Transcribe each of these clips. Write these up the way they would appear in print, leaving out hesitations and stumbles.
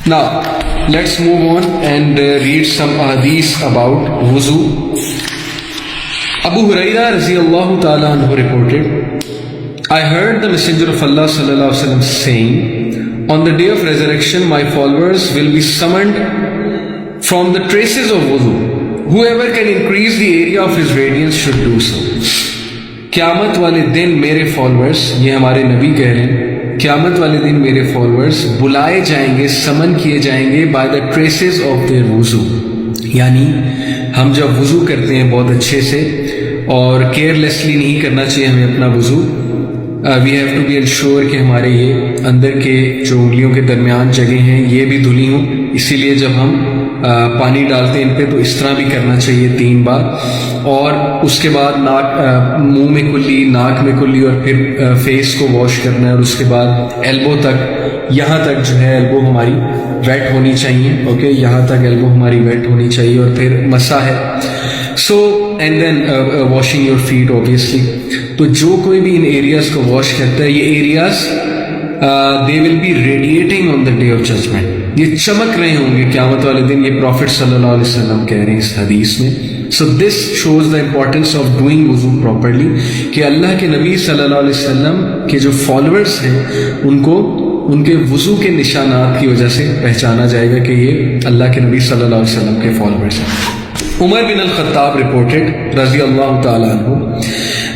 Now, let's move on and read some hadith about wuzu. Abu Hurairah radiyallahu ta'ala anhu reported, I heard the Messenger of Allah sallallahu alaihi wasallam saying, on the day of resurrection my followers will be summoned from the traces of wuzu. Whoever can increase the area of his radiance should do so. قیامت والے دن میرے followers, یہ ہمارے نبی کہہ رہے ہیں، قیامت والے دن میرے فالورز بلائے جائیں گے، سمن کیے جائیں گے by the traces of their وضو. یعنی ہم جب وضو کرتے ہیں بہت اچھے سے اور کیئرلیسلی نہیں کرنا چاہیے ہمیں اپنا وضو. We have to be ensure کہ ہمارے یہ اندر کے جو انگلیوں کے درمیان جگہیں ہیں یہ بھی دھلی ہوں. اسی لیے جب ہم پانی ڈالتے ہیں ان پہ تو اس طرح بھی کرنا چاہیے 3 بار، اور اس کے بعد منہ میں کلی، ناک میں کلی، اور پھر فیس کو واش کرنا ہے، اور اس کے بعد ایلبو تک، یہاں تک جو ہے ایلبو ہماری ویٹ ہونی چاہیے. اوکے، یہاں تک ایلبو ہماری ویٹ ہونی چاہیے، اور پھر مسا ہے. So and then washing your feet obviously. تو جو کوئی بھی ان ایریاز کو واش کرتا ہے، یہ areas they will be radiating on the day of judgement, یہ چمک رہے ہوں گے قیامت والے دن. یہ پروفٹ صلی اللہ علیہ وسلم کہہ رہے ہیں اس حدیث میں. So this shows the importance of doing وضو پراپرلی، کہ اللہ کے نبی صلی اللہ علیہ وسلم کے جو فالوورس ہیں ان کو ان کے وضو کے نشانات کی وجہ سے پہچانا جائے گا کہ یہ اللہ کے نبی صلی اللہ علیہ وسلم کے فالوورس ہیں. عمر بن الخطاب reported رضی اللہ تعالیٰ عنہ,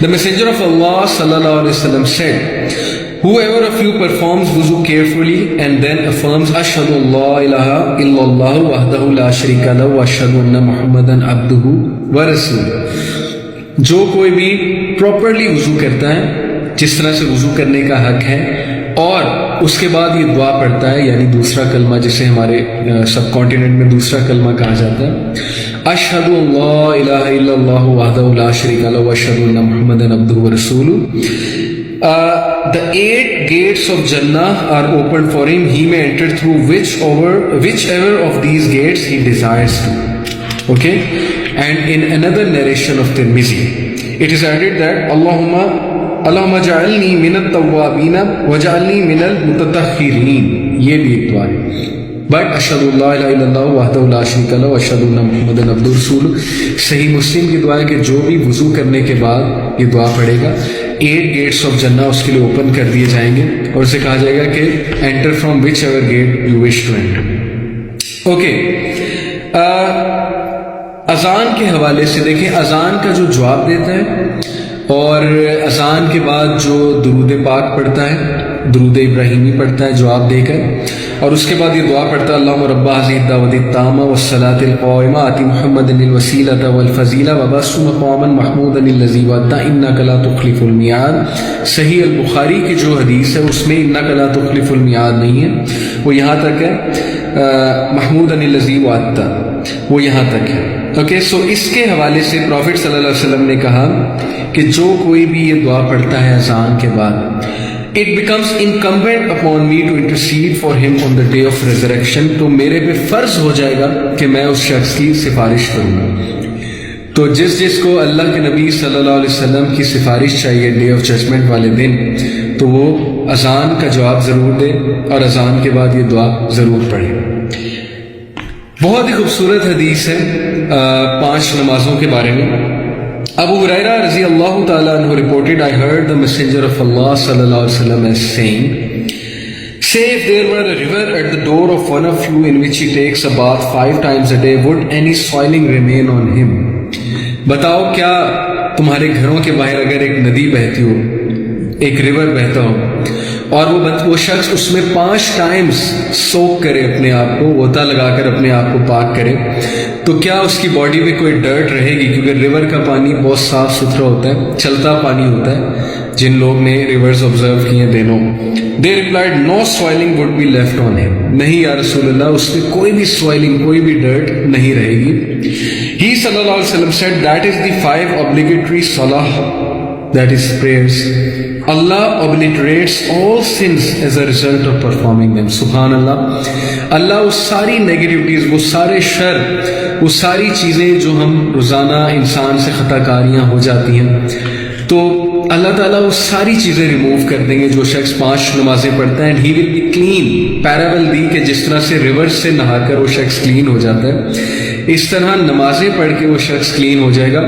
the messenger of Allah sallallahu alaihi wasallam said, whoever of you performs wuzu carefully and then affirms ashhadu an la ilaha illallah wahdahu la sharika lahu wa ashhadu anna muhammadan abduhu wa rasuluhu, جو کوئی بھی properly وضو کرتا ہے جس طرح سے وضو کرنے کا حق ہے اور اس کے بعد یہ دعا پڑھتا ہے, یعنی دوسرا کلمہ جسے ہمارے سب کانٹیننٹ میں دوسرا کلمہ کہا جاتا ہے, اشہد ان لا الہ الا اللہ وحدہ لا شریک لہ واشہد ان محمدًا عبدہ ورسولہ. The 8 gates of Jannah are opened for him. He may enter through whichever of these gates he desires to. Okay? And in another narration of Tirmidhi, it is added that Allahumma ja'alni min at-tawwabin waj'alni min al-mutatahhirin. یہ بھی ایک دعا ہے. But اشہد اللہ الہ الا اللہ وحدہ لا شریک لہ واشہد ان محمدًا عبدہ ورسولہ. صحیح مسلم کی دعا ہے کہ جو بھی وضو کرنے کے بعد یہ دعا پڑھے گا 8 گیٹس آف جنہ اس کے لیے اوپن کر دیے جائیں گے اور اسے کہا جائے گا کہ enter from whichever gate you wish to enter. Okay, اذان کے حوالے سے دیکھیں, اذان کا جو جواب دیتا ہے اور اذان کے بعد جو درود پاک پڑھتا ہے, درود ابراہیمی پڑھتا ہے جواب دے کر, اور اس کے بعد یہ دعا پڑھتا ہے اللہم رب هذه الدعوة التامة والصلاة القائمة آت محمدا الوسیلة والفضیلة وابعثہ مقاما محمودا الذی وعدتہ انک لا تخلف الميعاد. صحیح البخاری کی جو حدیث ہے اس میں انک لا تخلف الميعاد نہیں ہے, وہ یہاں تک ہے, محمودا الذی وعدتہ وہ یہاں تک ہے. اوکے, سو اس کے حوالے سے پروفٹ صلی اللہ علیہ وسلم نے کہا کہ جو کوئی بھی یہ دعا پڑھتا ہے اذان کے بعد, it becomes incumbent upon me to intercede for him on the day of resurrection. تو میرے پہ فرض ہو جائے گا کہ میں اس شخص کی سفارش کروں گا. تو جس کو اللہ کے نبی صلی اللہ علیہ وسلم کی سفارش چاہیے ڈے آف ججمنٹ والے دن, تو وہ اذان کا جواب ضرور دے اور اذان کے بعد یہ دعا ضرور پڑھے. بہت ہی خوبصورت حدیث ہے 5 نمازوں کے بارے میں. Abu Hurairah رضی اللہ تعالیٰ عنہ reported, I heard the messenger of Allah صلی اللہ علیہ وسلم as saying, say if there were a river at the door of one of you in which he takes a bath 5 times a day, would any soiling remain on him? بتاؤ کیا تمہارے گھروں کے باہر اگر ایک ندی بہتی ہو, ایک ریور بہتا ہو اور وہ شخص اس میں 5 ٹائمز سوک کرے اپنے آپ کو, غوطہ لگا کر اپنے آپ کو پاک کرے, تو کیا اس کی باڈی میں کوئی ڈرٹ رہے گی؟ کیونکہ ریور کا پانی بہت صاف ستھرا ہوتا ہے, چلتا پانی ہوتا ہے. جن لوگ نے ریورز آبزرو کیے دینوں, they replied no soiling would be left on him. نہیں یا رسول اللہ, اس میں کوئی بھی سوائلنگ, کوئی بھی ڈرٹ نہیں رہے گی. He صلی اللہ علیہ وسلم said that is the 5 obligatory salah, that is prayers. Allah obliterates all sins as a result of performing them. سبحان اللہ. اللہ اس ساری نیگیٹیوٹیز, وہ سارے شر, وہ ساری چیزیں جو ہم روزانہ انسان سے خطا کاریاں ہو جاتی ہیں, تو اللہ تعالیٰ وہ ساری چیزیں ریموو کر دیں گے. جو شخص 5 نمازیں پڑھتا ہے and he will be clean. Parable دی کہ جس طرح سے ریور سے نہا کر وہ شخص کلین ہو جاتا ہے, اس طرح نمازیں پڑھ کے وہ شخص کلین ہو جائے گا.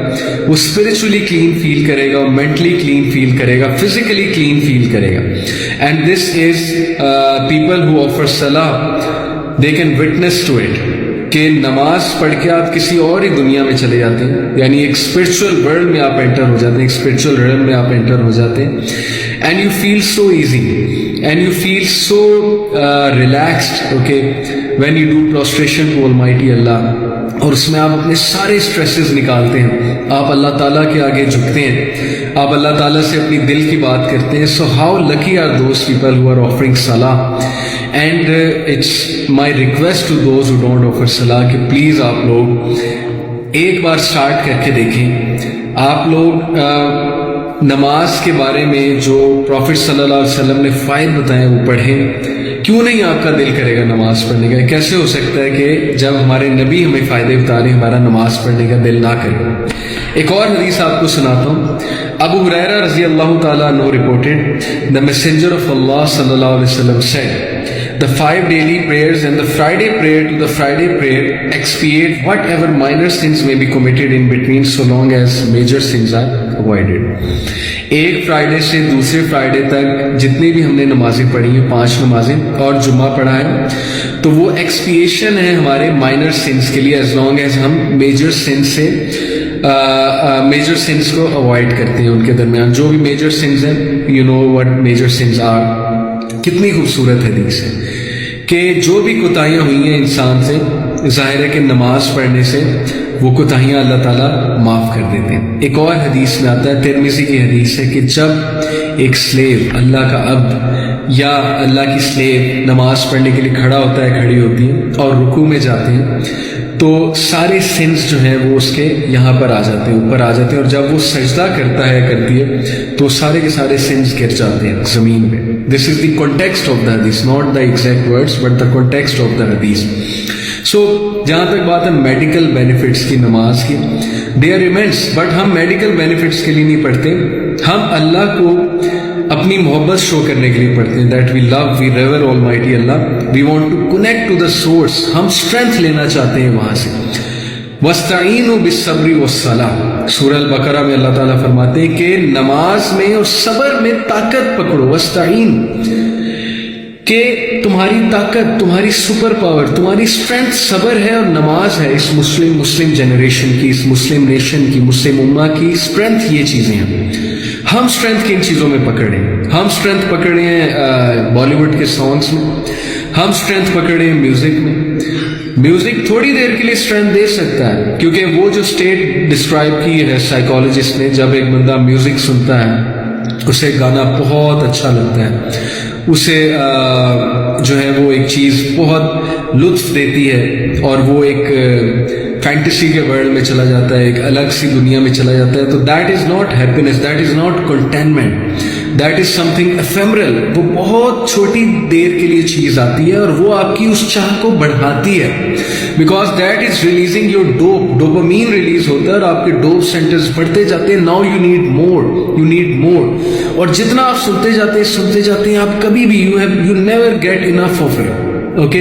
وہ اسپرچولی کلین فیل کرے گا, مینٹلی کلین فیل کرے گا, فزیکلی کلین فیل کرے گا. And this is people who offer صلاح, they can witness to it کہ نماز پڑھ کے آپ کسی اور ہی دنیا میں چلے جاتے ہیں, یعنی ایک اسپرچل ورلڈ میں آپ انٹر ہو جاتے ہیں, ایک اسپرچل ریلم میں آپ انٹر ہو جاتے ہیں. And you feel so easy and you feel so relaxed, okay, when you do prostration to almighty اللہ, اور اس میں آپ اپنے سارے اسٹریسز نکالتے ہیں, آپ اللہ تعالیٰ کے آگے جھکتے ہیں, آپ اللہ تعالیٰ سے اپنی دل کی بات کرتے ہیں. So how lucky are those people who are offering صلاح. And it's my request to those who don't offer صلاح کہ پلیز آپ لوگ ایک بار اسٹارٹ کر کے دیکھیں. آپ لوگ نماز کے بارے میں جو پروفٹ صلی اللہ علیہ وسلم نے فائد بتائے وہ پڑھیں. کیوں نہیں آپ کا دل کرے گا نماز پڑھنے کا؟ کیسے ہو سکتا ہے کہ جب ہمارے نبی ہمیں فائدے بتا رہے ہیں ہمارا نماز پڑھنے کا دل نہ کرے؟ ایک اور حدیث آپ کو سناتا ہوں. ابو ہریرہ رضی اللہ تعالیٰ عنہ reported, the messenger of Allah صلی اللہ علیہ وسلم said, the 5 daily prayers and the Friday prayer to the Friday prayer expiate whatever minor sins may be committed in between so long as major sins are avoided. ایک Friday سے دوسرے Friday تک جتنی بھی ہم نے نمازیں پڑھی ہیں, 5 نمازیں اور جمعہ پڑھا ہے, تو وہ ایکسپیشن ہے ہمارے مائنر سنس کے لیے, ایز لانگ ایز ہم میجر سنس سے میجر سنس کو اوائڈ کرتے ہیں. ان کے درمیان جو بھی میجر سنس ہیں, you know what major sins are. کتنی خوبصورت حدیث ہے کہ جو بھی کوتاہیاں ہوئی ہیں انسان سے, ظاہر ہے کہ نماز پڑھنے سے وہ کوتاہیاں اللہ تعالیٰ معاف کر دیتے ہیں. ایک اور حدیث میں آتا ہے, ترمذی کی حدیث ہے, کہ جب ایک سلیو, اللہ کا عبد یا اللہ کی سلیو نماز پڑھنے کے لیے کھڑا ہوتا ہے, کھڑی ہوتی ہے اور رکوع میں جاتے ہیں, تو سارے سنس جو ہیں وہ اس کے یہاں پر آ جاتے ہیں, اوپر آ جاتے ہیں, اور جب وہ سجدہ کرتا ہے, کرتی ہے, تو سارے کے سارے سنس گر جاتے ہیں زمین میں. دس از the context of the hadith, not the exact words but the context of the hadith. So جہاں تک بات ہے میڈیکل بینیفٹس کی نماز کی, دے آر ایمنس, بٹ ہم میڈیکل بینیفٹس کے لیے نہیں پڑھتے, ہم اللہ کو اپنی محبت شو کرنے کے لیے پڑھتے ہیں. That we love, we revere Almighty Allah, we want to connect to the source, ہم اسٹرینتھ لینا چاہتے ہیں وہاں سے. وَاسْتَعِینُوا بِالصَّبْرِ وَالصَّلَاةِ, سورہ البقرہ میں اللہ تعالیٰ فرماتے ہیں کہ نماز میں اور صبر میں طاقت پکڑو. وَاسْتَعِین, کہ تمہاری طاقت, تمہاری سپر پاور, تمہاری اسٹرینتھ صبر ہے اور نماز ہے. اس مسلم جنریشن کی, اس مسلم نیشن کی, مسلم امہ کی اسٹرینتھ یہ چیزیں ہیں. ہم اسٹرینتھ کن چیزوں میں پکڑیں؟ ہم اسٹرینتھ پکڑے ہیں بالی ووڈ کے سانگس میں, ہم اسٹرینتھ پکڑے ہیں میوزک میں. میوزک تھوڑی دیر کے لیے اسٹرینتھ دے سکتا ہے, کیونکہ وہ جو اسٹیٹ ڈسکرائب کی ہے سائیکالوجسٹ نے, جب ایک بندہ میوزک سنتا ہے اسے گانا بہت اچھا لگتا ہے, اسے جو ہے وہ ایک چیز بہت لطف دیتی ہے, اور وہ ایک فینٹیسی کے ورلڈ میں چلا جاتا ہے, ایک الگ سی دنیا میں چلا جاتا ہے. تو that is not happiness, that is not contentment, that is something ephemeral. وہ بہت چھوٹی دیر کے لیے چیز آتی ہے اور وہ آپ کی اس چاہ کو بڑھاتی ہے, because that is releasing your dope. Dopamine release ہوتا ہے اور آپ کے ڈوپ سینٹرز بڑھتے جاتے ہیں. Now you need more, you need more, اور جتنا آپ سنتے جاتے ہیں آپ کبھی بھی you never get enough of it. Okay,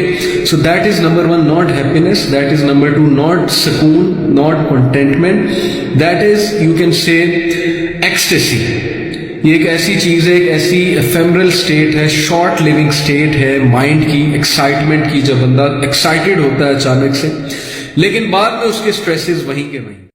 so that is number 1, not happiness. That is number 2, not sukoon, not contentment. That is, you can say, ecstasy. یہ ایک ایسی چیز ہے, ایک ایسی ایفیمرل اسٹیٹ ہے, شارٹ لیونگ اسٹیٹ ہے مائنڈ کی, ایکسائٹمنٹ کی, جب بندہ ایکسائٹیڈ ہوتا ہے اچانک سے, لیکن بعد میں اس کے اسٹریسز وہیں کے وہیں.